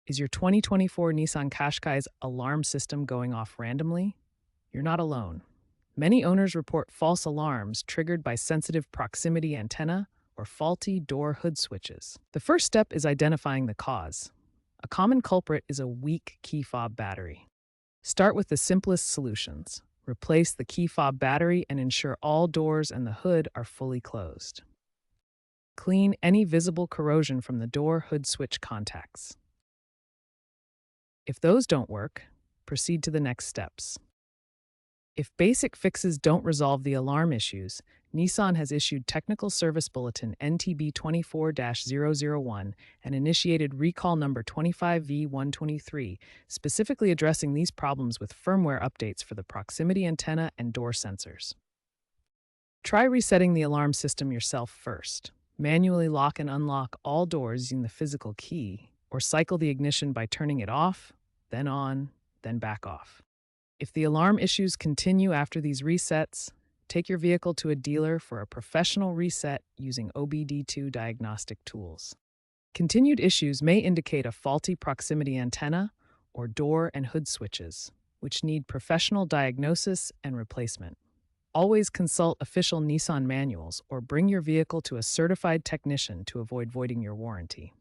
Is your 2024 Nissan Qashqai's alarm system going off randomly? You're not alone. Many owners report false alarms triggered by sensitive proximity antenna or faulty door hood switches. The first step is identifying the cause. A common culprit is a weak key fob battery. Start with the simplest solutions. Replace the key fob battery and ensure all doors and the hood are fully closed. Clean any visible corrosion from the door hood switch contacts. If those don't work, proceed to the next steps. If basic fixes don't resolve the alarm issues, Nissan has issued Technical Service Bulletin NTB 24-001 and initiated recall number 25V123, specifically addressing these problems with firmware updates for the proximity antenna and door sensors. Try resetting the alarm system yourself first. Manually lock and unlock all doors using the physical key, or cycle the ignition by turning it off, then on, then back off. If the alarm issues continue after these resets, take your vehicle to a dealer for a professional reset using OBD2 diagnostic tools. Continued issues may indicate a faulty proximity antenna or door and hood switches, which need professional diagnosis and replacement. Always consult official Nissan manuals or bring your vehicle to a certified technician to avoid voiding your warranty.